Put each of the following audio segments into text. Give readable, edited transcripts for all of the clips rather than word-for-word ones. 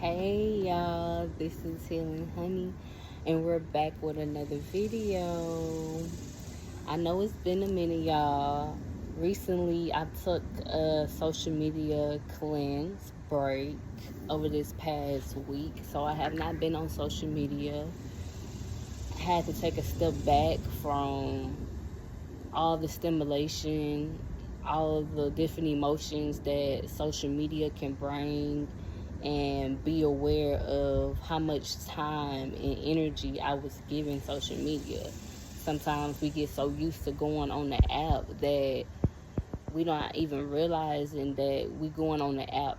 Hey y'all, this is Healing Honey, and we're back with another video. I know it's been a minute, y'all. Recently, I took a social media cleanse break over this past week, so I have not been on social media. Had to take a step back from all the stimulation, all of the different emotions that social media can bring, and be aware of how much time and energy I was giving social media. Sometimes we get so used to going on the app that we don't even realizing that we going on the app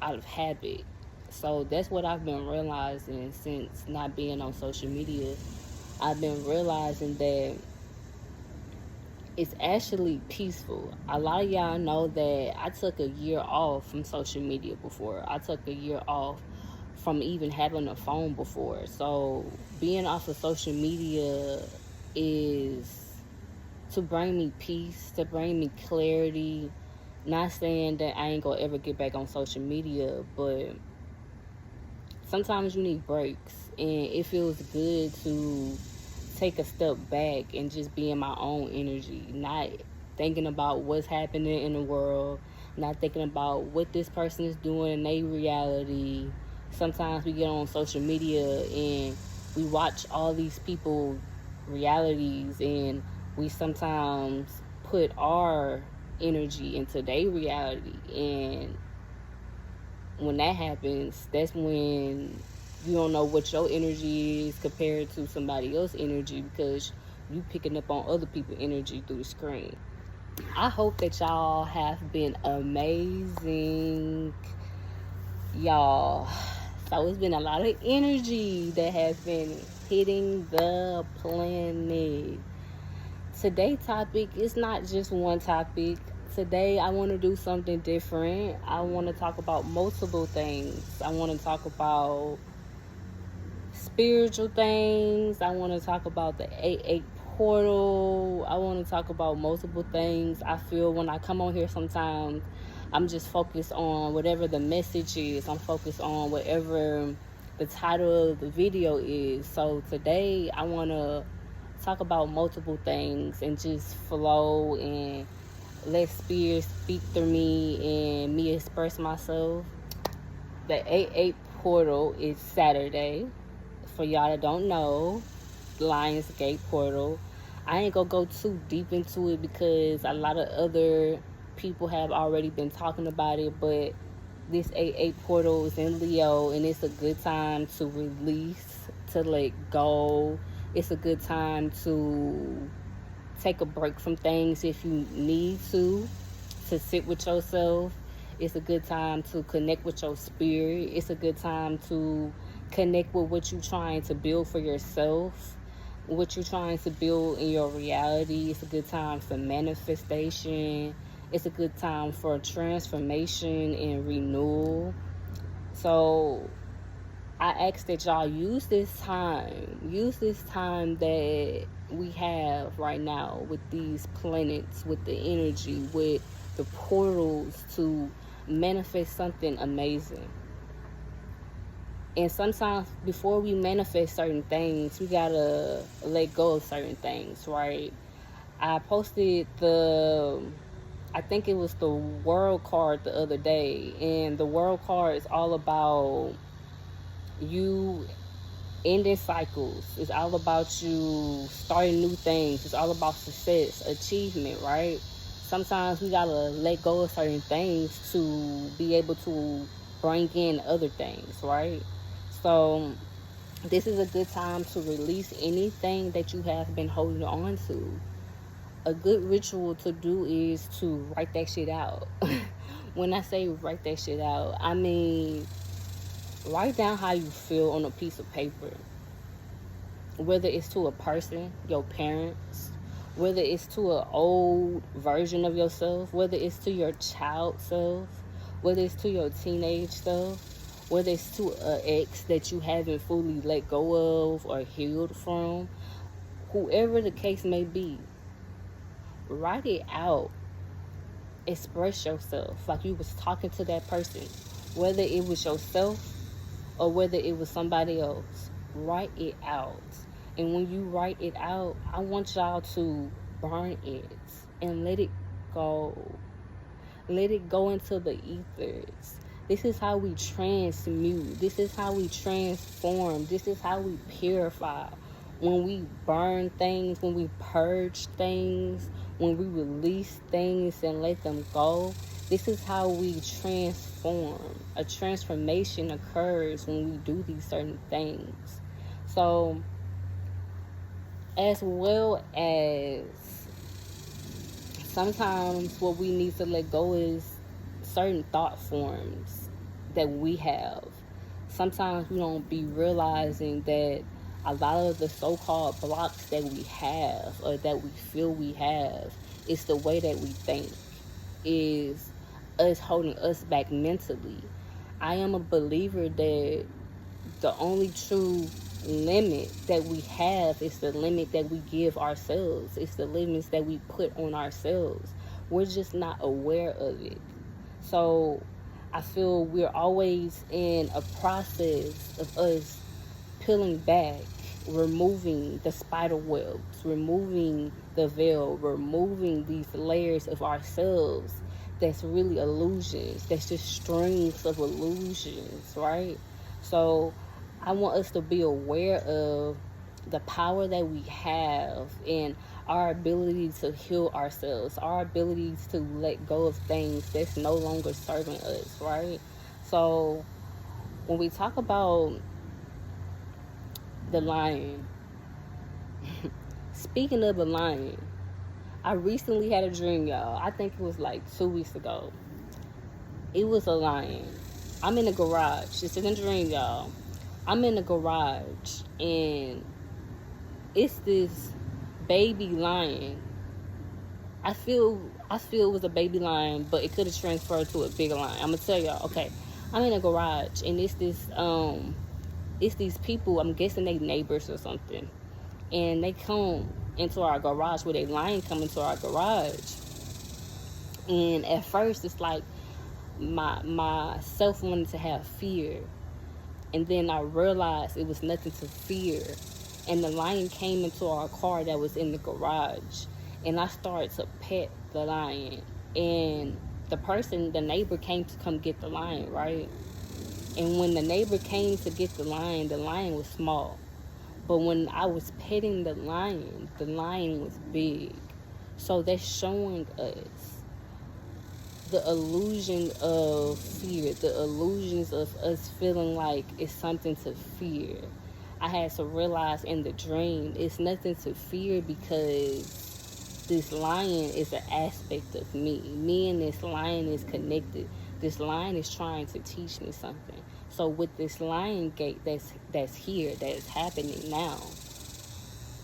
out of habit. So that's what I've been realizing since not being on social media. I've been realizing that it's actually peaceful. A lot of y'all know that I took a year off from social media before. I took a year off from even having a phone before. So being off of social media is to bring me peace, to bring me clarity. Not saying that I ain't gonna ever get back on social media, but sometimes you need breaks, and it feels good to take a step back and just be in my own energy, not thinking about what's happening in the world, not thinking about what this person is doing in their reality. Sometimes we get on social media and we watch all these people realities, and we sometimes put our energy into their reality, and when that happens, that's when you don't know what your energy is compared to somebody else's energy, because you picking up on other people's energy through the screen. I hope that y'all have been amazing, y'all. So it's been a lot of energy that has been hitting the planet. Today's topic is not just one topic. Today I want to do something different. I want to talk about multiple things. I want to talk about spiritual things. I want to talk about the 8-8 portal. I want to talk about multiple things. I feel when I come on here sometimes, I'm just focused on whatever the message is. I'm focused on whatever the title of the video is. So today I want to talk about multiple things and just flow and let spirit speak through me and me express myself. The 8-8 portal is Saturday. For y'all that don't know, Lionsgate portal. I ain't gonna go too deep into it because a lot of other people have already been talking about it, but this 8-8 portal is in Leo, and it's a good time to release, to let go. It's a good time to take a break from things if you need to sit with yourself. It's a good time to connect with your spirit. It's a good time to connect with what you're trying to build for yourself, what you're trying to build in your reality. It's a good time for manifestation. It's a good time for transformation and renewal. So I ask that y'all use this time that we have right now with these planets, with the energy, with the portals, to manifest something amazing. And sometimes before we manifest certain things, we gotta let go of certain things, right? I posted I think it was the world card the other day, and the world card is all about you ending cycles. It's all about you starting new things. It's all about success, achievement, right? Sometimes we gotta let go of certain things to be able to bring in other things, right? So this is a good time to release anything that you have been holding on to. A good ritual to do is to write that shit out. When I say write that shit out, I mean write down how you feel on a piece of paper. Whether it's to a person, your parents, whether it's to an old version of yourself, whether it's to your child self, whether it's to your teenage self, whether it's to an ex that you haven't fully let go of or healed from, whoever the case may be, write it out. Express yourself like you was talking to that person, whether it was yourself, or whether it was somebody else, write it out. And when you write it out, I want y'all to burn it and let it go. Let it go into the ethers. This is how we transmute. This is how we transform. This is how we purify. When we burn things, when we purge things, when we release things and let them go, this is how we transform. A transformation occurs when we do these certain things. So, as well as sometimes what we need to let go is certain thought forms that we have. Sometimes we don't be realizing that a lot of the so-called blocks that we have or that we feel we have is the way that we think, is us holding us back mentally. I am a believer that the only true limit that we have is the limit that we give ourselves. It's the limits that we put on ourselves. We're just not aware of it. So I feel we're always in a process of us peeling back, removing the spider webs, removing the veil, removing these layers of ourselves that's really illusions, that's just strings of illusions, right? So I want us to be aware of the power that we have and our ability to heal ourselves, our ability to let go of things that's no longer serving us, right? So when we talk about the lion, speaking of the lion, I recently had a dream, y'all. I think it was like 2 weeks ago. It was a lion. I'm in a garage. It's in a dream, y'all. I'm in a garage and it's this baby lion. I feel it was a baby lion, but it could have transferred to a bigger lion. I'm gonna tell y'all. Okay, I'm in a garage and it's these people. I'm guessing they neighbors or something, and they come into our garage with a lion come into our garage. And at first, it's like my self wanted to have fear, and then I realized it was nothing to fear. And the lion came into our car that was in the garage, and I started to pet the lion. And the neighbor came to come get the lion, right? And when the neighbor came to get the lion was small. But when I was petting the lion was big. So that's showing us the illusion of fear, the illusions of us feeling like it's something to fear. I had to realize in the dream it's nothing to fear because this lion is an aspect of me. Me and this lion is connected. This lion is trying to teach me something. So with this lion gate that's here, that's happening now,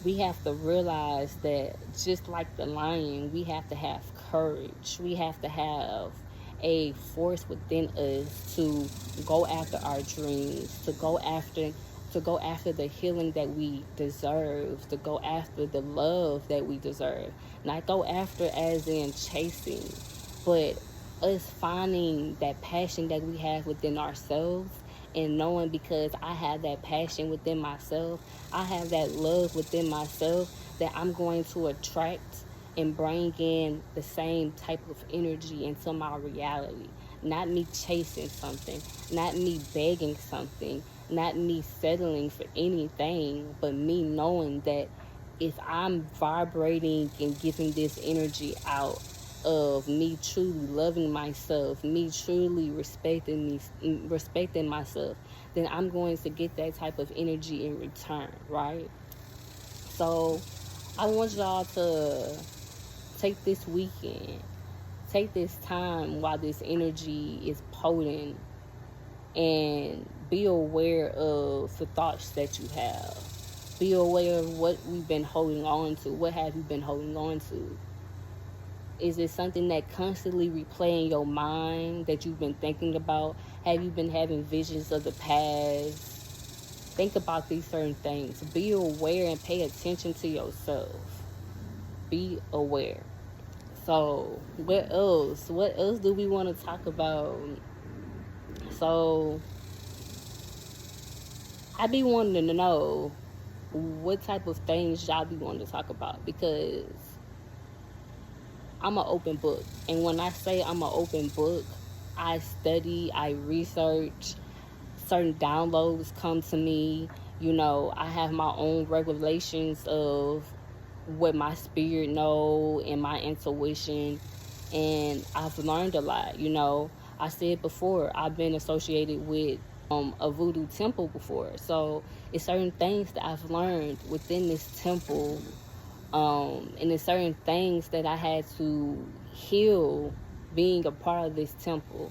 we have to realize that just like the lion, we have to have courage. We have to have a force within us to go after our dreams, to go after the healing that we deserve, to go after the love that we deserve. Not go after as in chasing, but us finding that passion that we have within ourselves and knowing because I have that passion within myself, I have that love within myself, that I'm going to attract and bring in the same type of energy into my reality. Not me chasing something, not me begging something, not me settling for anything, but me knowing that if I'm vibrating and giving this energy out of me truly loving myself, me truly respecting myself, then I'm going to get that type of energy in return, right? So I want y'all to take this weekend, take this time while this energy is potent, and be aware of the thoughts that you have. Be aware of what we've been holding on to. What have you been holding on to? Is it something that constantly replay in your mind that you've been thinking about? Have you been having visions of the past? Think about these certain things. Be aware and pay attention to yourself. Be aware. So, what else? What else do we want to talk about? So, I be wanting to know what type of things y'all be wanting to talk about, because I'm an open book. And when I say I'm an open book, I study, I research, certain downloads come to me. I have my own revelations of what my spirit know and my intuition, and I've learned a lot. I said before, I've been associated with a voodoo temple before, so it's certain things that I've learned within this temple, and there's certain things that I had to heal being a part of this temple.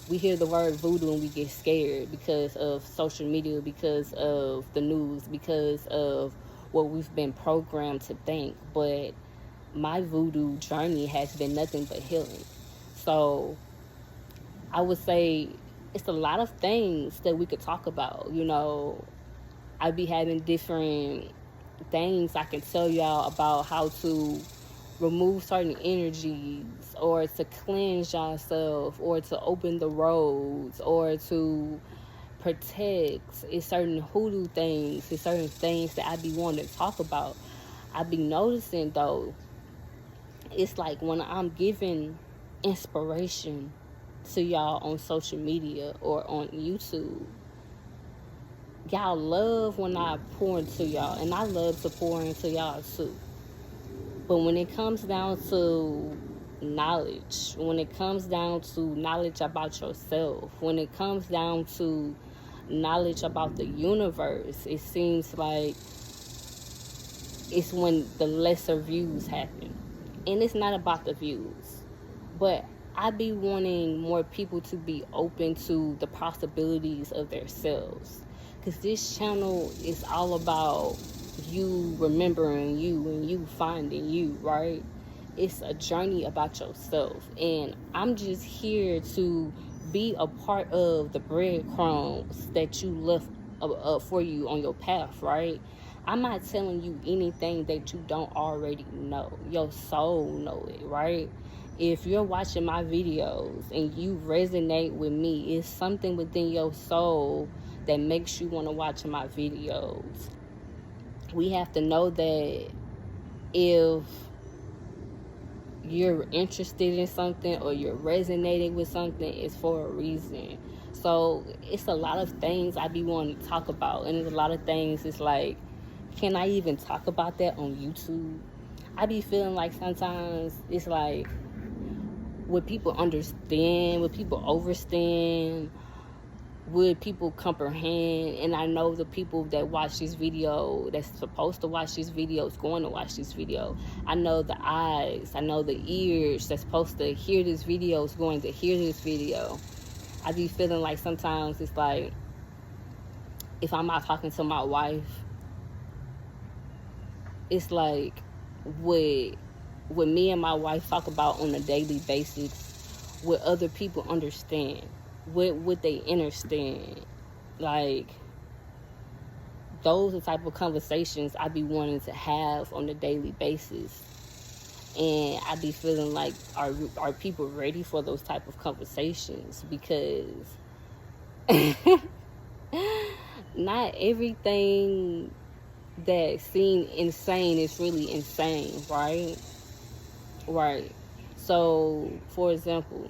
We hear the word voodoo and we get scared because of social media, because of the news, because of what we've been programmed to think. But my voodoo journey has been nothing but healing. So I would say it's a lot of things that we could talk about. I'd be having different things I can tell y'all about how to remove certain energies, or to cleanse yourself, or to open the roads, or to protect. It's certain hoodoo things, it's certain things that I be wanting to talk about. I be noticing though, it's like when I'm giving inspiration to y'all on social media or on YouTube, y'all love when I pour into y'all, and I love to pour into y'all too. But when it comes down to knowledge, when it comes down to knowledge about yourself, when it comes down to knowledge about the universe, it seems like it's when the lesser views happen. And it's not about the views, but I be wanting more people to be open to the possibilities of themselves. Because this channel is all about you remembering you and you finding you, right? It's a journey about yourself. And I'm just here to be a part of the breadcrumbs that you left for you on your path, right? I'm not telling you anything that you don't already know. Your soul know it, right? If you're watching my videos and you resonate with me, it's something within your soul that makes you want to watch my videos. We have to know that if you're interested in something or you're resonating with something, it's for a reason. So it's a lot of things I be wanting to talk about, and there's a lot of things it's like, can I even talk about that on YouTube? I be feeling like sometimes it's like, would people understand? Would people overstand? Would people comprehend? And I know the people that watch this video, that's supposed to watch this video, is going to watch this video. I know the eyes, I know the ears that's supposed to hear this video is going to hear this video. I be feeling like sometimes it's like, if I'm out talking to my wife, it's like, what me and my wife talk about on a daily basis, what other people understand, what would they understand? Like, those are the type of conversations I be wanting to have on a daily basis. And I be feeling like, are people ready for those type of conversations? Because not everything that seems insane is really insane, right? Right. So, for example,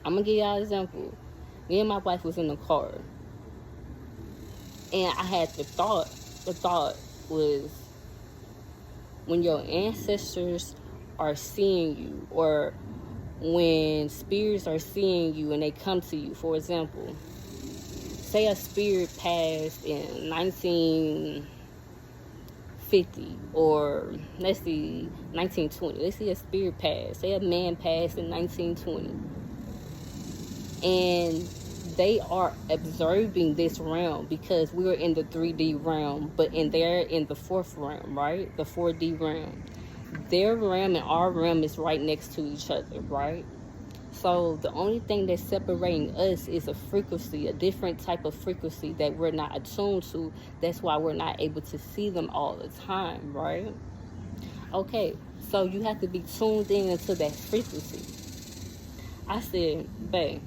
I'm gonna give y'all an example. Me and my wife was in the car, and I had the thought. The thought was, when your ancestors are seeing you, or when spirits are seeing you and they come to you. For example, say a spirit passed in 1950, or let's see, 1920. Let's see a spirit pass. Say a man passed in 1920. And they are observing this realm, because we're in the 3D realm, but they're in the 4th realm, right? The 4D realm. Their realm and our realm is right next to each other, right? So the only thing that's separating us is a frequency, a different type of frequency that we're not attuned to. That's why we're not able to see them all the time, right? Okay, so you have to be tuned in into that frequency. I said, babe,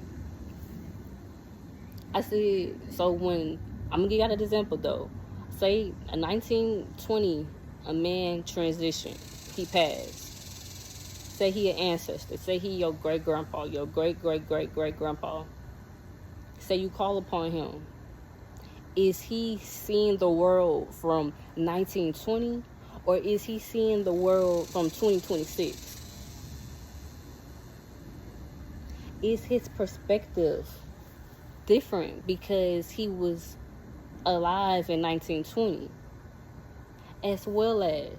so when I'm gonna give you an example though. Say a 1920, a man transitioned, he passed. Say he an ancestor. Say he your great grandpa, your great great great great grandpa. Say you call upon him. Is he seeing the world from 1920, or is he seeing the world from 2026? Is his perspective different because he was alive in 1920? As well as,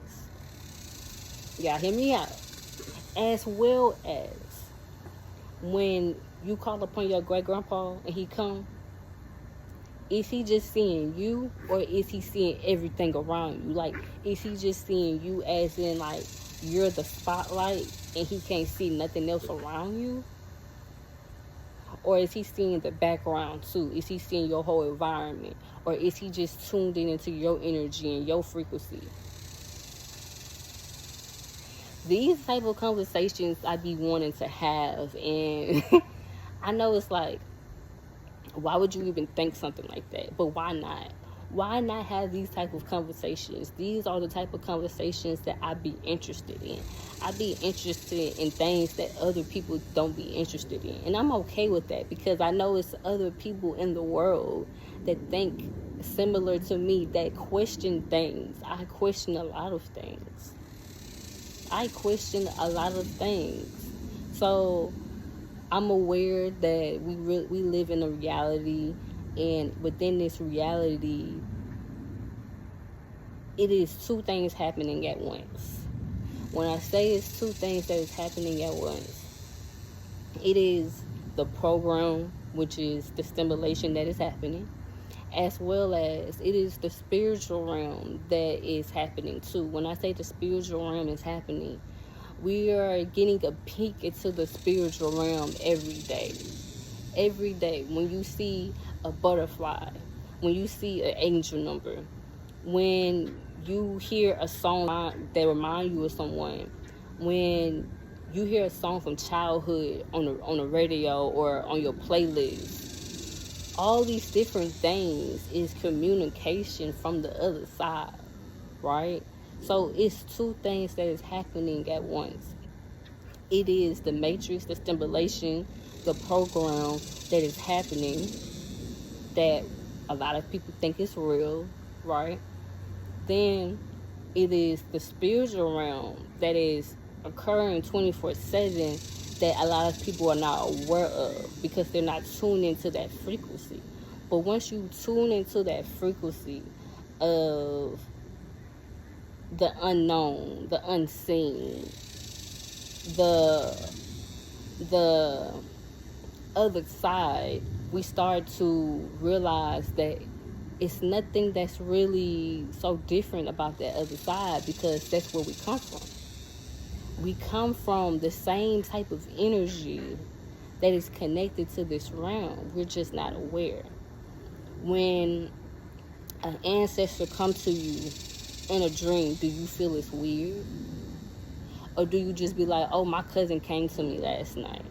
y'all hear me out, as well as when you call upon your great grandpa and he come, is he just seeing you, or is he seeing everything around you? Like, is he just seeing you as in like you're the spotlight and he can't see nothing else around you? Or is he seeing the background too? Is he seeing your whole environment? Or is he just tuned in into your energy and your frequency? These type of conversations I be wanting to have, and I know it's like, why would you even think something like that? But why not? Why not have these type of conversations? These are the type of conversations that I be interested in. I be interested in things that other people don't be interested in. And I'm okay with that, because I know it's other people in the world that think similar to me, that question things. I question a lot of things. So I'm aware that we live in a reality, and within this reality, it is two things happening at once. When I say it's two things that is happening at once, it is the program, which is the stimulation that is happening, as well as it is the spiritual realm that is happening too. When I say the spiritual realm is happening, we are getting a peek into the spiritual realm every day. Every day, when you see a butterfly, when you see an angel number, when you hear a song that remind you of someone, when you hear a song from childhood on the radio or on your playlist, all these different things is communication from the other side, right? So it's two things that is happening at once. It is the matrix, the stimulation, the program that is happening, that a lot of people think is real, right? Then it is the spiritual realm that is occurring 24/7, that a lot of people are not aware of because they're not tuned into that frequency. But once you tune into that frequency of the unknown, the unseen, the other side, we start to realize that it's nothing that's really so different about that other side, because that's where we come from. We come from the same type of energy that is connected to this realm. We're just not aware. When an ancestor comes to you in a dream, do you feel it's weird? Or do you just be like, oh, my cousin came to me last night?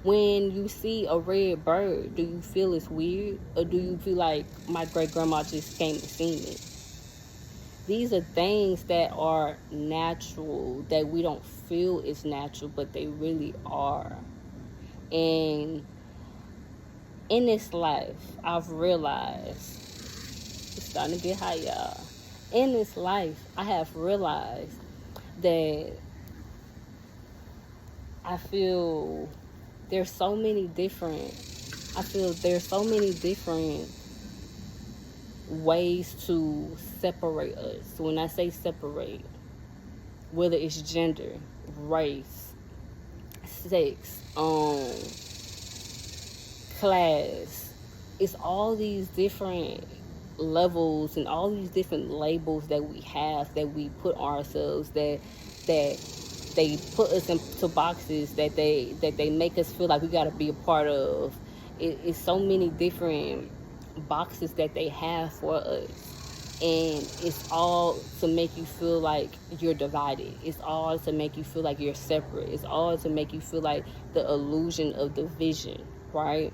When you see a red bird, do you feel it's weird? Or do you feel like my great grandma just came to see me? These are things that are natural, that we don't feel is natural, but they really are. And in this life, I've realized, it's starting to get hot, y'all. In this life, I have realized that I feel there's so many different ways to separate us. When I say separate, whether it's gender, race, sex, class, it's all these different levels and all these different labels that we have, that we put ourselves, that they put us into boxes, that they make us feel like we got to be a part of. It's so many different boxes that they have for us, and it's all to make you feel like you're divided. It's all to make you feel like you're separate. It's all to make you feel like the illusion of division, right?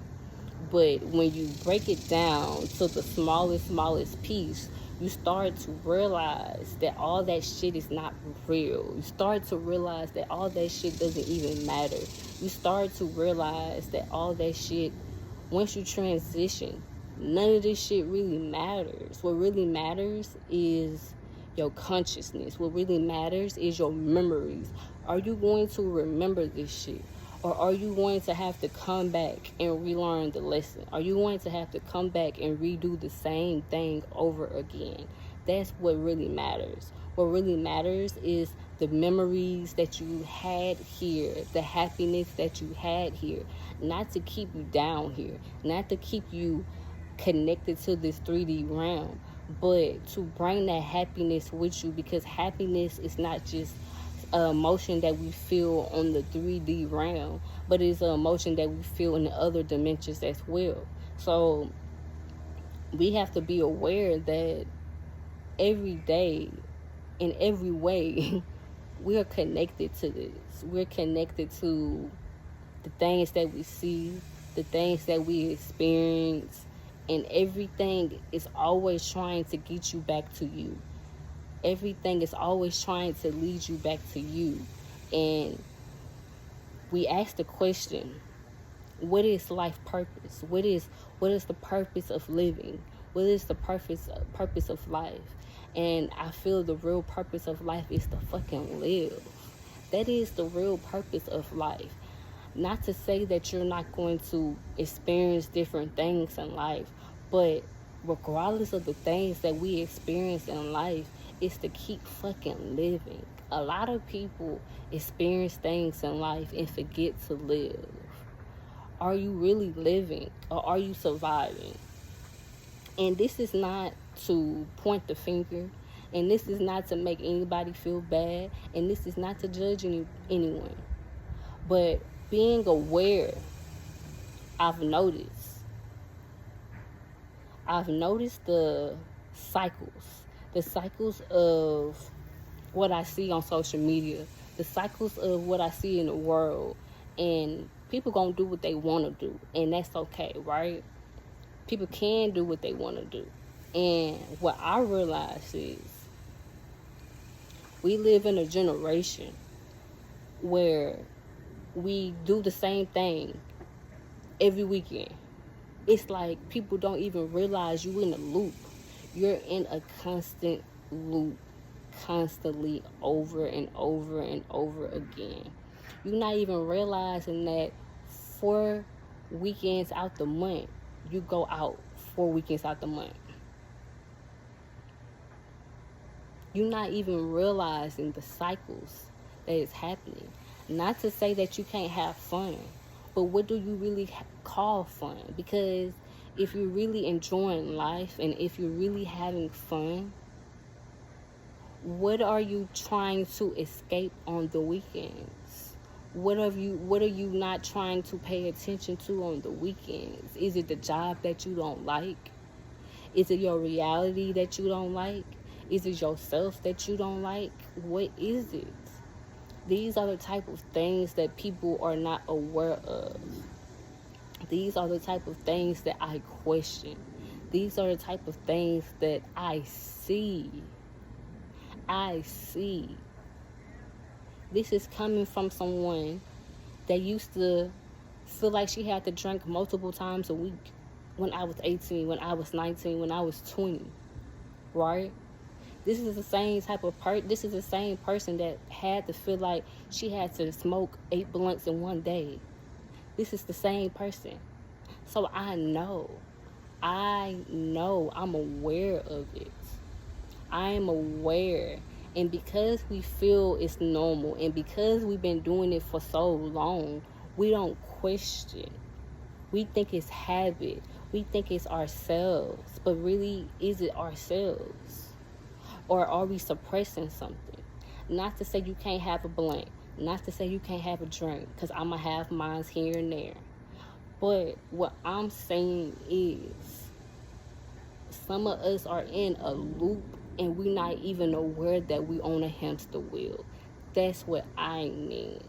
But when you break it down to the smallest piece, you start to realize that all that shit is not real. You start to realize that all that shit doesn't even matter. You start to realize that all that shit, once you transition, none of this shit really matters. What really matters is your consciousness. What really matters is your memories. Are you going to remember this shit? Or are you going to have to come back and relearn the lesson? Are you going to have to come back and redo the same thing over again? That's what really matters. What really matters is the memories that you had here, the happiness that you had here, not to keep you down here, not to keep you connected to this 3D realm, but to bring that happiness with you, because happiness is not just an emotion that we feel on the 3D realm, but it's an emotion that we feel in the other dimensions as well. So we have to be aware that every day, in every way, we're connected to this. We're connected to the things that we see, the things that we experience, and everything is always trying to get you back to you. Everything is always trying to lead you back to you. And we ask the question, what is life purpose? What is the purpose of living? What is the purpose of life? And I feel the real purpose of life is to fucking live. That is the real purpose of life. Not to say that you're not going to experience different things in life, but regardless of the things that we experience in life, is to keep fucking living. A lot of people experience things in life and forget to live. Are you really living, or are you surviving? And this is not to point the finger, and this is not to make anybody feel bad, and this is not to judge anyone. But being aware, I've noticed the cycles of what I see on social media, the cycles of what I see in the world, and people gonna do what they want to do, and that's okay, right? People can do what they want to do. And what I realize is we live in a generation where we do the same thing every weekend. It's like people don't even realize you in a loop. You're in a constant loop, constantly over and over and over again. You're not even realizing that 4 weekends out the month, you go out 4 weekends out the month. You're not even realizing the cycles that is happening. Not to say that you can't have fun, but what do you really call fun? Because if you're really enjoying life and if you're really having fun, what are you trying to escape on the weekends? What are you not trying to pay attention to on the weekends? Is it the job that you don't like? Is it your reality that you don't like? Is it yourself that you don't like? What is it? These are the type of things that people are not aware of. These are the type of things that I question. These are the type of things that I see. This is coming from someone that used to feel like she had to drink multiple times a week when I was 18, when I was 19, when I was 20, right? This is the same type of this is the same person that had to feel like she had to smoke 8 blunts in one day. This is the same person. So I know, I'm aware of it. I am aware. And because we feel it's normal, and because we've been doing it for so long, we don't question. We think it's habit. We think it's ourselves. But really, is it ourselves? Or are we suppressing something? Not to say you can't have a blunt. Not to say you can't have a drink. Because I'm going to have mine here and there. But what I'm saying is, some of us are in a loop and we're not even aware that we on a hamster wheel. That's what I mean.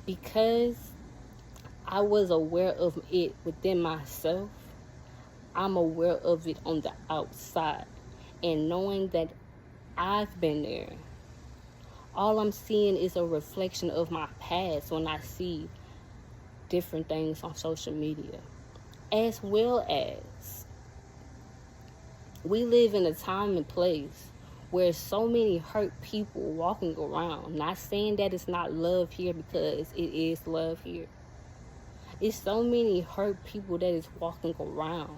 Because I was aware of it within myself, I'm aware of it on the outside. And knowing that I've been there, all I'm seeing is a reflection of my past when I see different things on social media. As well as we live in a time and place where so many hurt people walking around. Not saying that it's not love here, because it is love here. It's so many hurt people that is walking around,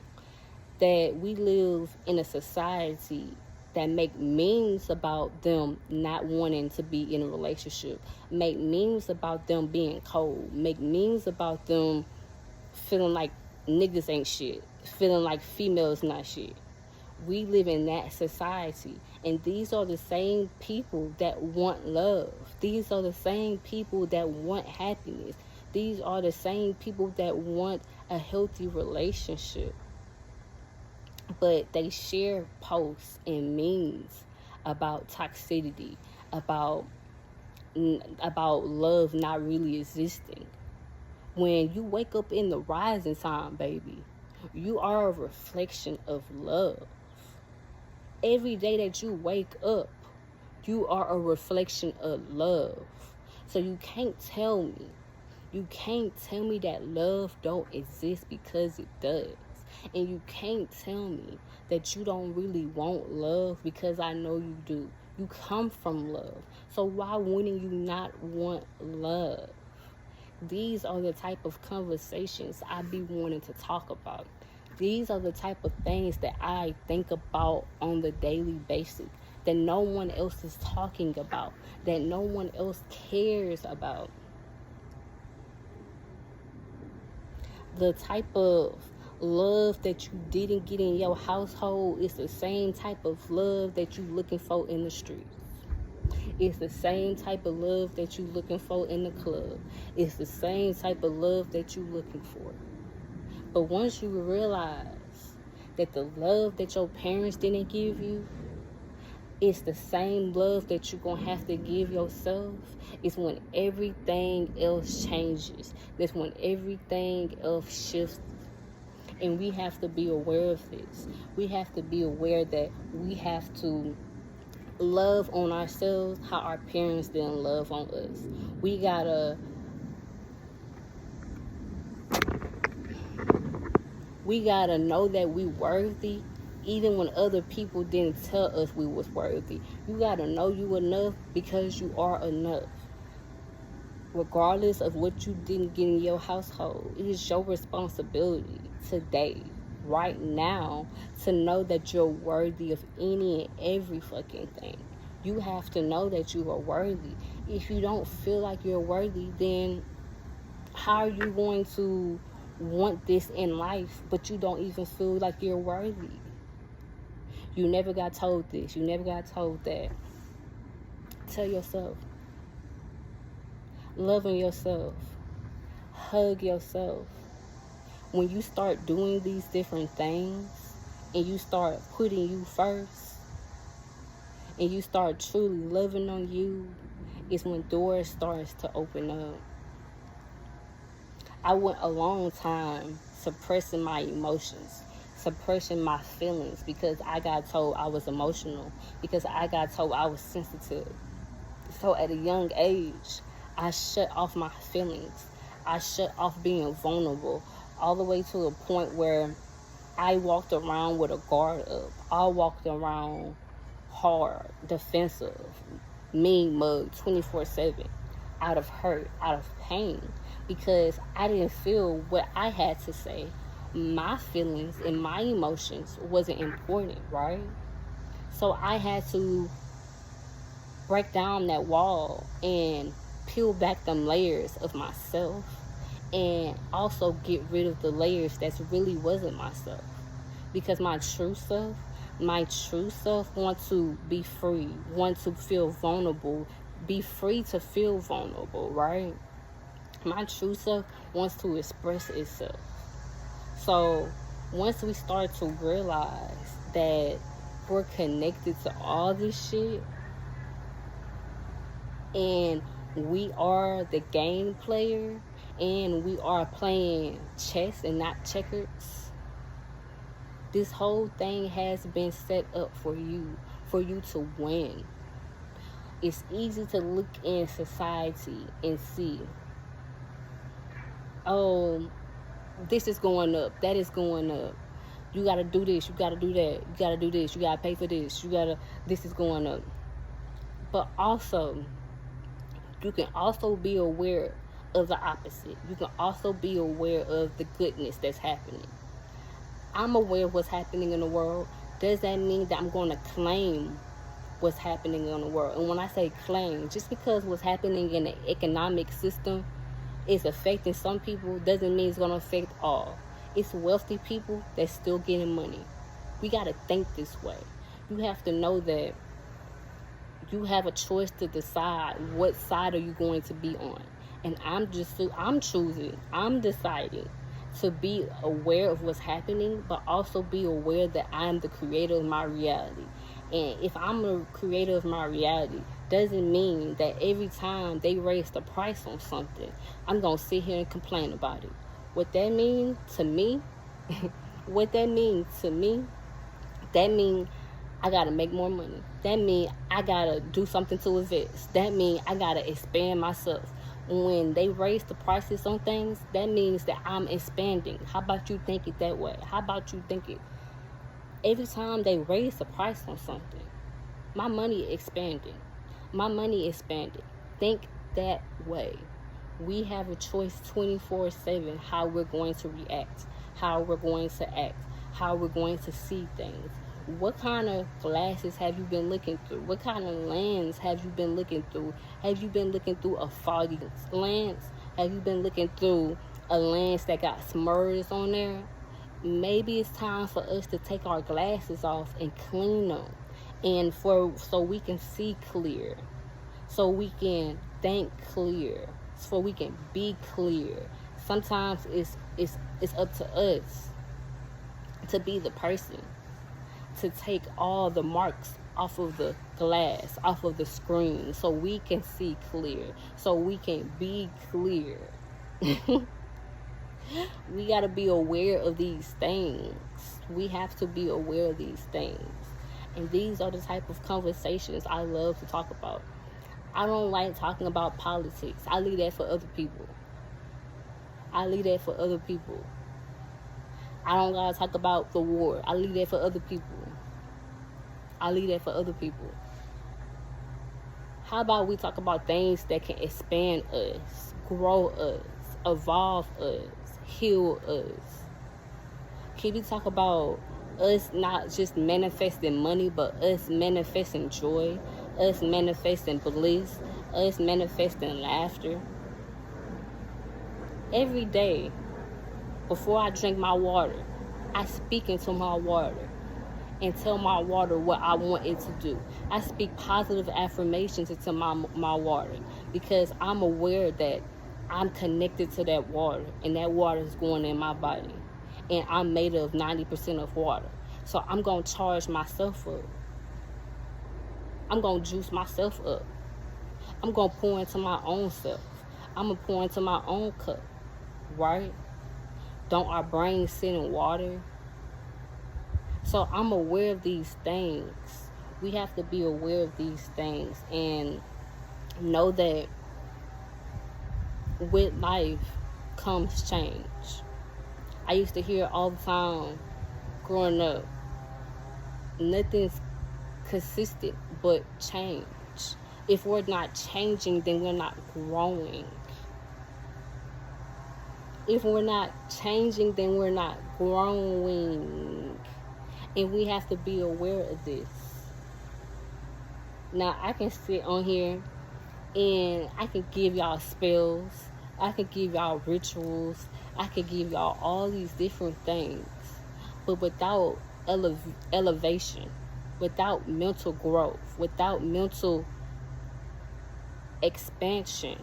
that we live in a society that make memes about them not wanting to be in a relationship, make memes about them being cold, make memes about them feeling like niggas ain't shit, feeling like females not shit. We live in that society, and these are the same people that want love. These are the same people that want happiness. These are the same people that want a healthy relationship. But they share posts and memes about toxicity, about love not really existing. When you wake up in the rising time, baby, you are a reflection of love. Every day that you wake up, you are a reflection of love. So you can't tell me that love don't exist, because it does. And you can't tell me that you don't really want love, because I know you do. You come from love. So why wouldn't you not want love? These are the type of conversations I be wanting to talk about. These are the type of things that I think about on the daily basis, that no one else is talking about, that no one else cares about. The type of love that you didn't get in your household is the same type of love that you looking for in the streets. It's the same type of love that you looking for in the club. It's the same type of love that you looking for. But once you realize that the love that your parents didn't give you, it's the same love that you're going to have to give yourself. It's when everything else changes. That's when everything else shifts. And we have to be aware of this. We have to be aware that we have to love on ourselves how our parents didn't love on us. We gotta know that we worthy, even when other people didn't tell us we was worthy. You gotta know you enough, because you are enough. Regardless of what you didn't get in your household, it is your responsibility today, right now, to know that you're worthy of any and every fucking thing. You have to know that you are worthy. If you don't feel like you're worthy, then how are you going to want this in life, but you don't even feel like you're worthy? You never got told this. You never got told that. Tell yourself. Love on yourself. Hug yourself. When you start doing these different things, and you start putting you first, and you start truly loving on you, is when doors starts to open up. I went a long time suppressing my emotions, suppressing my feelings, because I got told I was emotional, because I got told I was sensitive. So at a young age, I shut off my feelings. I shut off being vulnerable, all the way to a point where I walked around with a guard up. I walked around hard, defensive, mean mug 24/7, out of hurt, out of pain, because I didn't feel what I had to say. My feelings and my emotions wasn't important, right? So I had to break down that wall and peel back them layers of myself, and also get rid of the layers that really wasn't myself. Because my true self wants to be free, wants to feel vulnerable, be free to feel vulnerable, right? My true self wants to express itself. So once we start to realize that we're connected to all this shit, and we are the game player, and we are playing chess and not checkers, this whole thing has been set up for you to win. It's easy to look in society and see, oh, this is going up, that is going up. You gotta do this, you gotta do that, you gotta do this, you gotta pay for this, this is going up. But also, you can also be aware of the opposite. You can also be aware of the goodness that's happening. I'm aware of what's happening in the world. Does that mean that I'm going to claim what's happening in the world? And when I say claim, just because what's happening in the economic system is affecting some people doesn't mean it's going to affect all. It's wealthy people that's still getting money. We got to think this way. You have to know that you have a choice to decide what side are you going to be on. And I'm deciding to be aware of what's happening, but also be aware that I'm the creator of my reality. And if I'm the creator of my reality, doesn't mean that every time they raise the price on something, I'm going to sit here and complain about it. What that means to me, that means I got to make more money. That means I got to do something to invest. That means I got to expand myself. When they raise the prices on things, that means that I'm expanding. How about you think it that way? How about you think it? Every time they raise the price on something, my money expanding. My money expanded. Think that way. We have a choice 24/7 how we're going to react, how we're going to act, how we're going to see things. What kind of glasses have you been looking through? What kind of lens have you been looking through? Have you been looking through a foggy lens? Have you been looking through a lens that got smudges on there? Maybe it's time for us to take our glasses off and clean them, and so we can see clear, so we can think clear, so we can be clear. Sometimes it's up to us to be the person to take all the marks off of the glass, off of the screen, so we can see clear, so we can be clear. We got to be aware of these things. We have to be aware of these things. And these are the type of conversations I love to talk about. I don't like talking about politics. I leave that for other people. I don't gotta talk about the war. I leave that for other people. How about we talk about things that can expand us, grow us, evolve us, heal us? Can we talk about us not just manifesting money, but us manifesting joy, us manifesting bliss, us manifesting laughter? Every day, before I drink my water, I speak into my water and tell my water what I want it to do. I speak positive affirmations into my water, because I'm aware that I'm connected to that water, and that water is going in my body, and I'm made of 90% of water. So I'm going to charge myself up. I'm going to juice myself up. I'm going to pour into my own self. I'm going to pour into my own cup, right? Don't our brains sit in water? So I'm aware of these things. We have to be aware of these things and know that with life comes change. I used to hear all the time growing up, nothing's consistent but change. If we're not changing, then we're not growing. If we're not changing, then we're not growing. And we have to be aware of this. Now, I can sit on here and I can give y'all spells. I can give y'all rituals. I can give y'all all these different things. But without elevation, without mental growth, without mental expansion,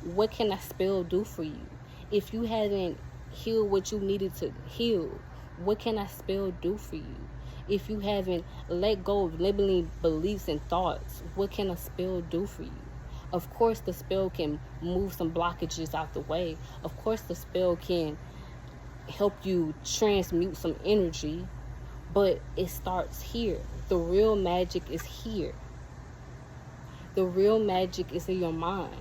what can a spell do for you? If you haven't healed what you needed to heal, what can a spell do for you? If you haven't let go of limiting beliefs and thoughts, what can a spell do for you? Of course, the spell can move some blockages out the way. Of course, the spell can help you transmute some energy, but it starts here. The real magic is here. The real magic is in your mind.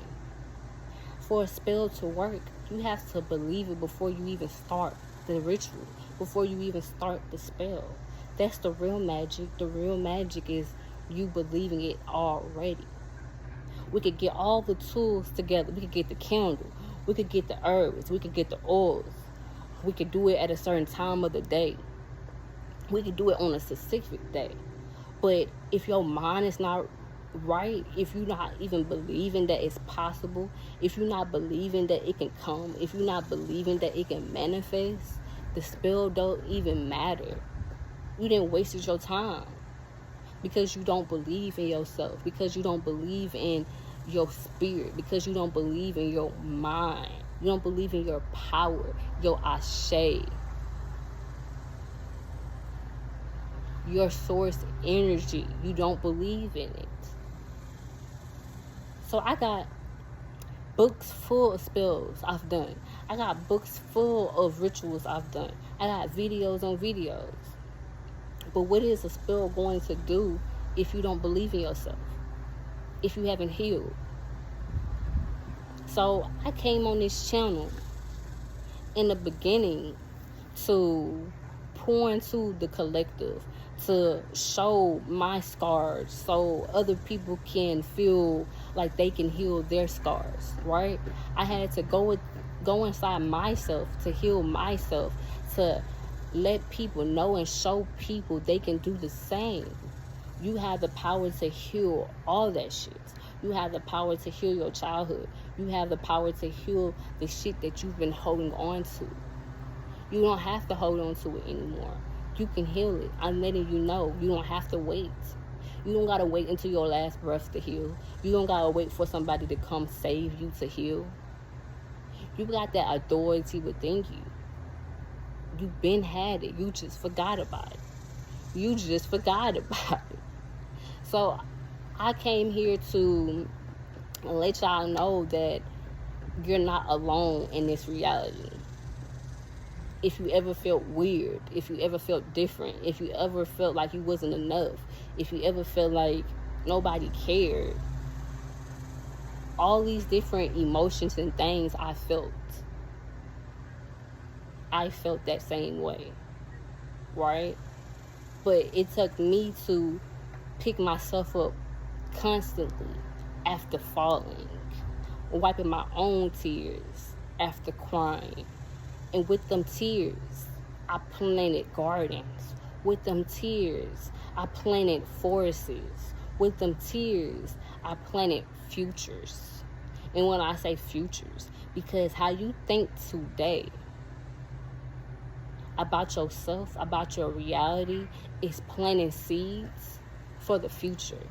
For a spell to work, you have to believe it before you even start the ritual, before you even start the spell. That's the real magic. The real magic is you believing it already. We could get all the tools together. We could get the candle. We could get the herbs. We could get the oils. We could do it at a certain time of the day. We could do it on a specific day. But if your mind is not right, if you're not even believing that it's possible, if you're not believing that it can come, if you're not believing that it can manifest, the spell don't even matter. You didn't waste your time because you don't believe in yourself, because you don't believe in your spirit, because you don't believe in your mind, you don't believe in your power, your ashe, your source energy. You don't believe in it. So I got books full of spells I've done. I got books full of rituals I've done. I got videos on videos. But what is a spell going to do if you don't believe in yourself? If you haven't healed? So I came on this channel in the beginning to pour into the collective, to show my scars so other people can feel like they can heal their scars, right? I had to go inside myself to heal myself, to let people know and show people they can do the same. You have the power to heal all that shit. You have the power to heal your childhood. You have the power to heal the shit that you've been holding on to. You don't have to hold on to it anymore. You can heal it. I'm letting you know. You don't have to wait. You don't gotta wait until your last breath to heal. You don't gotta wait for somebody to come save you to heal. You got that authority within you. You've been had it. You just forgot about it. You just forgot about it. So I came here to let y'all know that you're not alone in this reality. If you ever felt weird, if you ever felt different, if you ever felt like you wasn't enough, if you ever felt like nobody cared, all these different emotions and things I felt that same way, right? But it took me to pick myself up constantly after falling, wiping my own tears after crying. And with them tears, I planted gardens. With them tears, I planted forests. With them tears, I planted futures. And when I say futures, because how you think today about yourself, about your reality, is planting seeds for the future.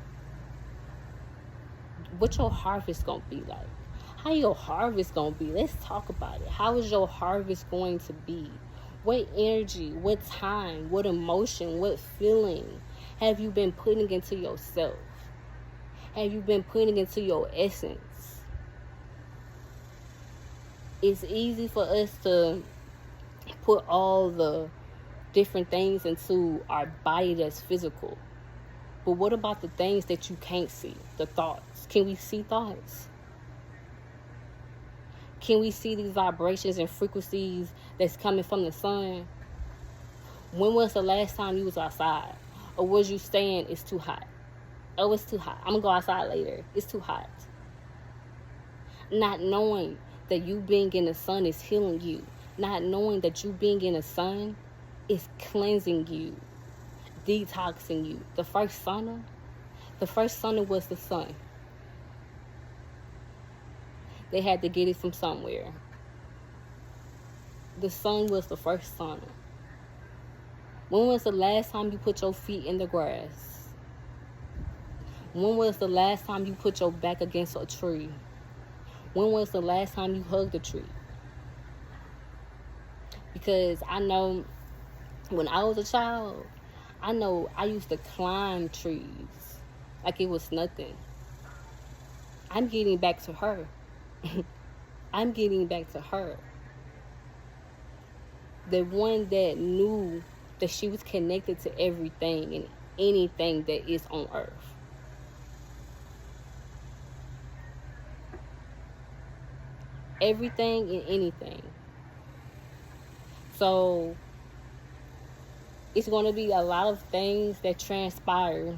What your harvest gonna be like? How your harvest gonna be? Let's talk about it. How is your harvest going to be? What energy, what time, what emotion, what feeling have you been putting into yourself? Have you been putting into your essence? It's easy for us to put all the different things into our body that's physical. But what about the things that you can't see? The thoughts. Can we see thoughts? Can we see these vibrations and frequencies that's coming from the sun? When was the last time you was outside? Or was you saying it's too hot? Oh, it's too hot. I'm going to go outside later. It's too hot. Not knowing that you being in the sun is healing you. Not knowing that you being in the sun is cleansing you, detoxing you. The first sauna was the sun. They had to get it from somewhere. The sun was the first sauna. When was the last time you put your feet in the grass? When was the last time you put your back against a tree? When was the last time you hugged a tree? Because I know when I was a child, I know I used to climb trees like it was nothing. I'm getting back to her. I'm getting back to her. The one that knew that she was connected to everything and anything that is on earth. Everything and anything. So it's going to be a lot of things that transpire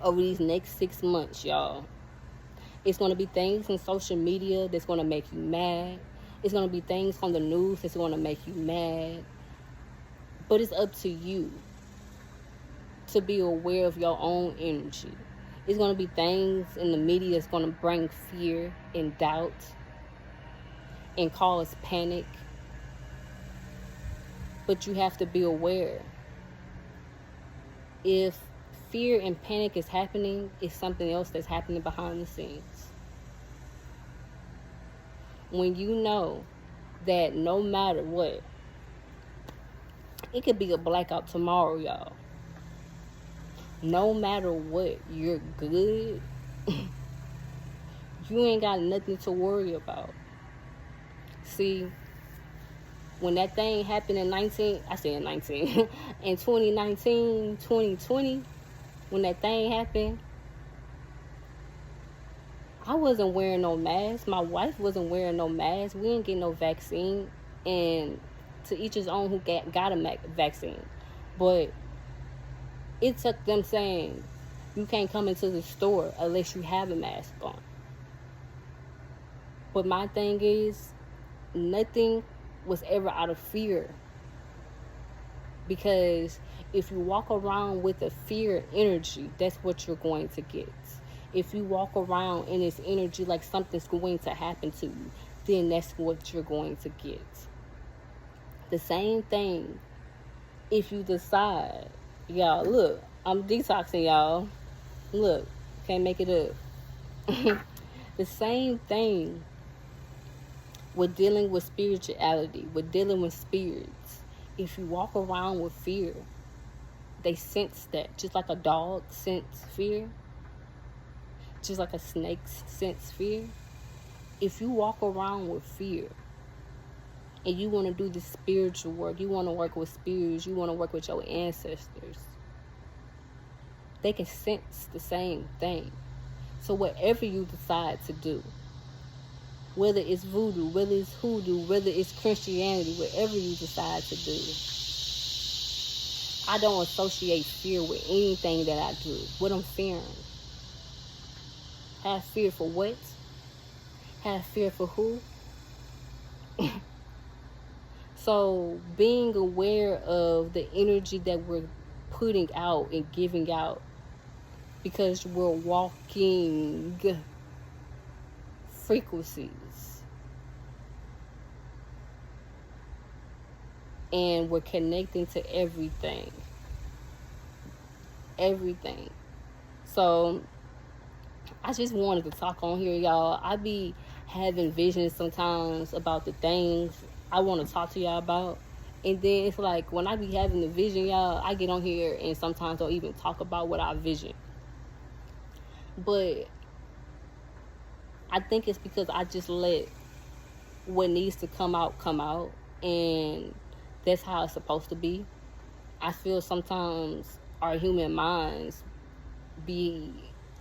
over these next 6 months, y'all. It's going to be things in social media that's going to make you mad. It's going to be things on the news that's going to make you mad. But it's up to you to be aware of your own energy. It's going to be things in the media that's going to bring fear and doubt and cause panic. But you have to be aware. If fear and panic is happening, it's something else that's happening behind the scenes. When you know that no matter what, it could be a blackout tomorrow, y'all. No matter what, you're good. You ain't got nothing to worry about. See, when that thing happened in 2019, 2020, when that thing happened, I wasn't wearing no mask. My wife wasn't wearing no mask. We didn't get no vaccine. And to each his own who got a vaccine. But it took them saying, you can't come into the store unless you have a mask on. But my thing is, nothing was ever out of fear. Because if you walk around with a fear energy, that's what you're going to get. If you walk around in this energy like something's going to happen to you, then that's what you're going to get. The same thing if you decide, y'all, look, I'm detoxing, y'all. Look, can't make it up. The same thing with dealing with spirituality, with dealing with spirits. If you walk around with fear, they sense that. Just like a dog senses fear. Just like a snake senses fear. If you walk around with fear and you want to do this spiritual work, you want to work with spirits, you want to work with your ancestors, they can sense the same thing. So whatever you decide to do, whether it's voodoo, whether it's hoodoo, whether it's Christianity, whatever you decide to do, I don't associate fear with anything that I do. What I'm fearing. Have fear for what? Have fear for who? So being aware of the energy that we're putting out and giving out, because we're walking frequencies and we're connecting to everything. So I just wanted to talk on here, y'all. I be having visions sometimes about the things I want to talk to y'all about. And then it's like when I be having the vision, y'all, I get on here and sometimes don't even talk about what I vision. But I think it's because I just let what needs to come out. And that's how it's supposed to be. I feel sometimes our human minds be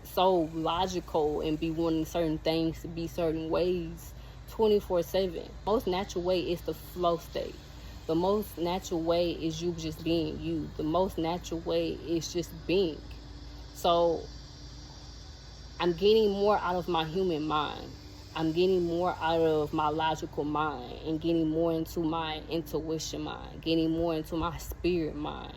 so logical and be wanting certain things to be certain ways 24/7. Most natural way is the flow state. The most natural way is you just being you. The most natural way is just being. So I'm getting more out of my human mind. I'm getting more out of my logical mind and getting more into my intuition mind, getting more into my spirit mind,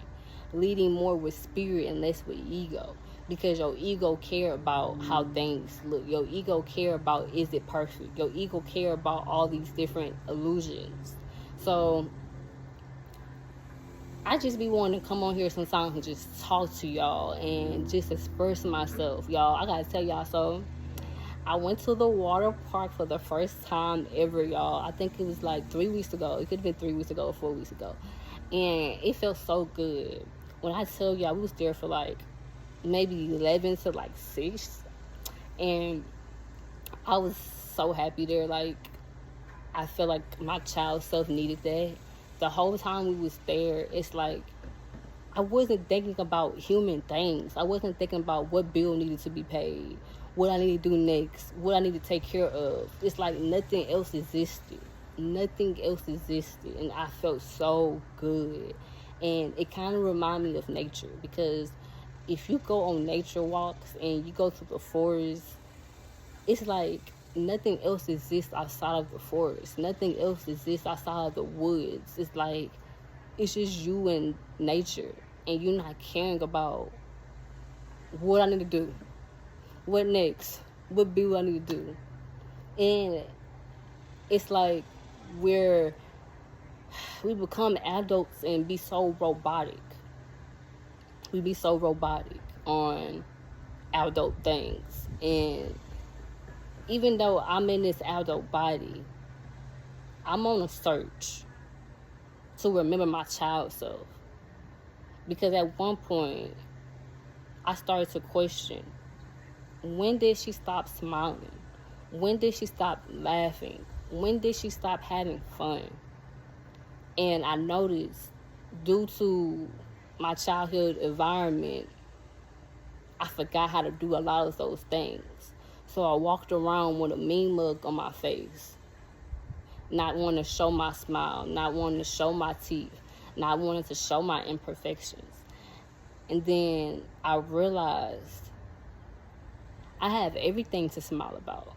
leading more with spirit and less with ego. Because your ego care about how things look. Your ego care about, is it perfect? Your ego care about all these different illusions. So I just be wanting to come on here sometimes and just talk to y'all and just express myself. Y'all, I gotta tell y'all, so I went to the water park for the first time ever, y'all. I think it was like 3 weeks ago. It could have been 3 weeks ago or 4 weeks ago. And it felt so good. When I tell y'all, we was there for like maybe 11 to like 6. And I was so happy there. Like, I feel like my child self needed that. The whole time we was there, it's like I wasn't thinking about human things. I wasn't thinking about what bill needed to be paid, what I need to do next, what I need to take care of. It's like nothing else existed. Nothing else existed. And I felt so good. And it kind of reminded me of nature, because if you go on nature walks and you go to the forest, it's like nothing else exists outside of the forest. Nothing else exists outside of the woods. It's like it's just you and nature, and you're not caring about what I need to do, what next, what bill I need to do. And it's like we're we become adults and be so robotic. We be so robotic on adult things. And even though I'm in this adult body, I'm on a search to remember my child self. Because at one point, I started to question, when did she stop smiling? When did she stop laughing? When did she stop having fun? And I noticed, due to my childhood environment, I forgot how to do a lot of those things. So I walked around with a mean mug on my face, not wanting to show my smile, not wanting to show my teeth, not wanting to show my imperfections. And then I realized I have everything to smile about.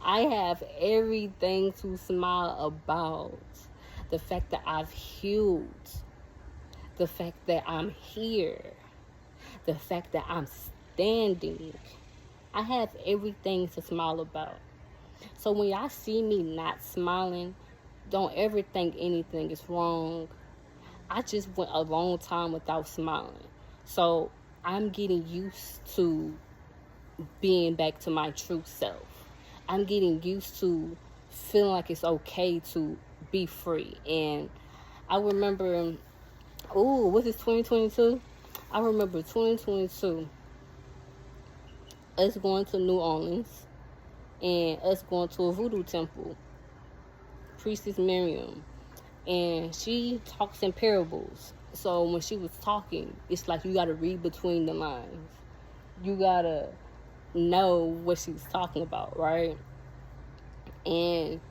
I have everything to smile about. The fact that I've healed, the fact that I'm here, the fact that I'm standing. I have everything to smile about. So when y'all see me not smiling, don't ever think anything is wrong. I just went a long time without smiling. So I'm getting used to being back to my true self. I'm getting used to feeling like it's okay to be free. And I remember, what is 2022? I remember 2022, us going to New Orleans and us going to a voodoo temple, Priestess Miriam. And she talks in parables. So when she was talking, it's like you got to read between the lines. You got to know what she's talking about, right? And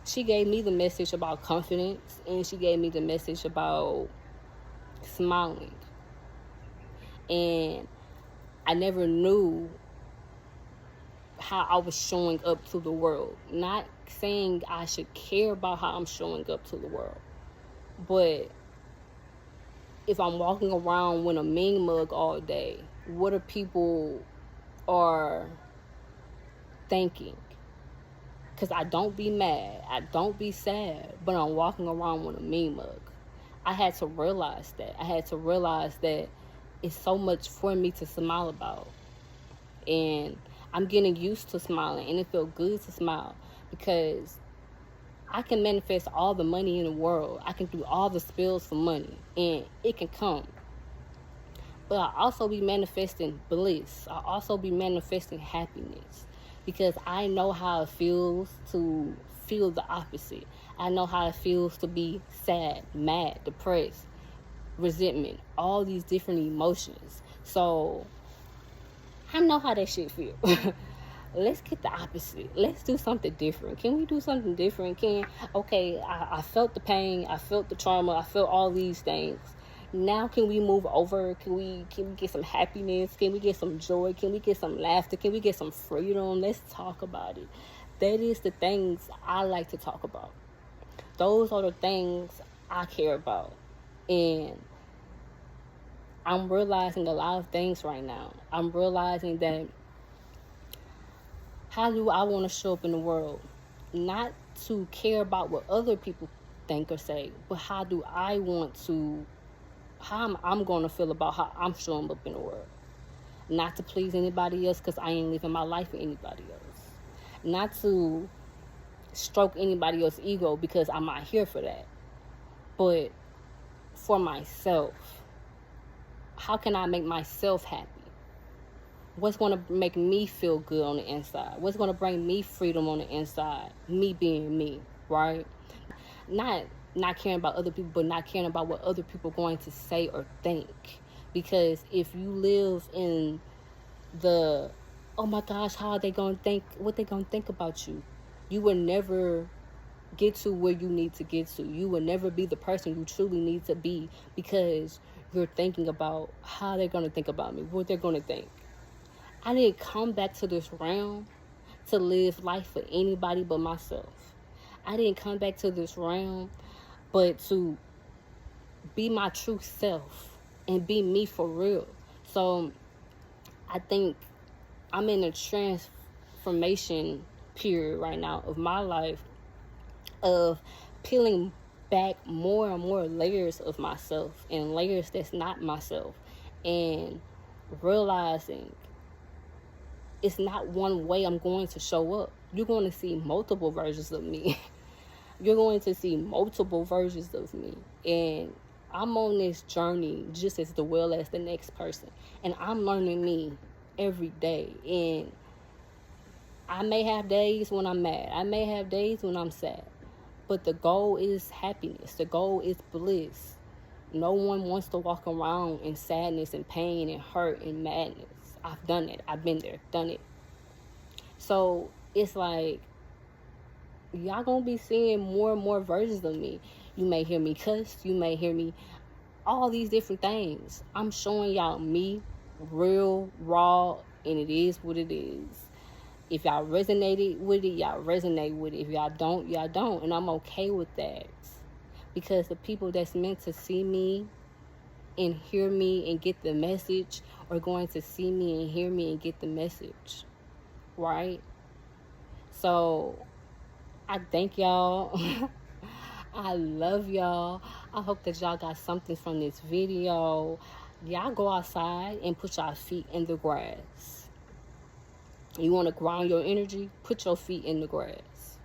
she gave me the message about confidence, and she gave me the message about smiling. And I never knew how I was showing up to the world. Not saying I should care about how I'm showing up to the world, but if I'm walking around with a mean mug all day, what are people are thinking? Because I don't be mad, I don't be sad, but I'm walking around with a mean mug. I had to realize that. I had to realize that it's so much for me to smile about. And I'm getting used to smiling, and it feels good to smile, because I can manifest all the money in the world. I can do all the spills for money, and it can come. But I also be manifesting bliss. I also be manifesting happiness, because I know how it feels to feel the opposite. I know how it feels to be sad, mad, depressed, resentment, all these different emotions. So I know how that shit feel. Let's get the opposite. Let's do something different. Can we do something different? I felt the pain, I felt the trauma, I felt all these things. Now can we move over? Can we get some happiness? Can we get some joy? Can we get some laughter? Can we get some freedom? Let's talk about it. That is the things I like to talk about. Those are the things I care about. And I'm realizing a lot of things right now. I'm realizing that, how do I want to show up in the world? Not to care about what other people think or say, but how do I want to, how I'm going to feel about how I'm showing up in the world. Not to please anybody else, because I ain't living my life for anybody else. Not to stroke anybody else's ego, because I'm not here for that. But for myself, how can I make myself happy? What's going to make me feel good on the inside? What's going to bring me freedom on the inside? Me being me, right? Not caring about other people, but not caring about what other people are going to say or think. Because if you live in the, oh my gosh, how are they going to think, what they going to think about you, you will never get to where you need to get to. You will never be the person you truly need to be, because you're thinking about how they're going to think about me, what they're going to think. I didn't come back to this realm to live life for anybody but myself. I didn't come back to this realm but to be my true self and be me for real. So I think I'm in a transformation period right now of my life, of peeling back more and more layers of myself and layers that's not myself, and realizing it's not one way I'm going to show up. You're going to see multiple versions of me. You're going to see multiple versions of me. And I'm on this journey just as well as the next person. And I'm learning me every day. And I may have days when I'm mad. I may have days when I'm sad. But the goal is happiness. The goal is bliss. No one wants to walk around in sadness and pain and hurt and madness. I've done it. I've been there, done it. So it's like, y'all gonna be seeing more and more versions of me. You may hear me cuss. You may hear me all these different things. I'm showing y'all me, real, raw, and it is what it is. If y'all resonated with it, y'all resonate with it. If y'all don't, y'all don't. And I'm okay with that. Because the people that's meant to see me and hear me and get the message are going to see me and hear me and get the message. Right? So I thank y'all. I love y'all. I hope that y'all got something from this video. Y'all go outside and put y'all feet in the grass. You want to ground your energy? Put your feet in the grass.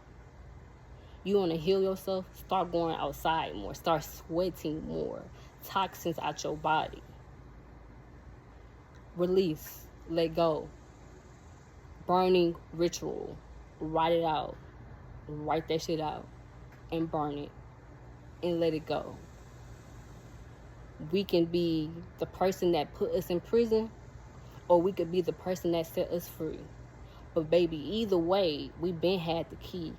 You want to heal yourself? Start going outside more. Start sweating more. Toxins out your body. Release. Let go. Burning ritual. Write it out. Write that shit out. And burn it. And let it go. We can be the person that put us in prison, or we could be the person that set us free. But baby, either way, we been had the key.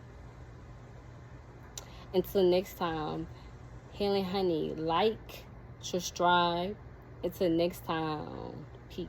Until next time, Healing Honey, like, subscribe. Until next time, peace.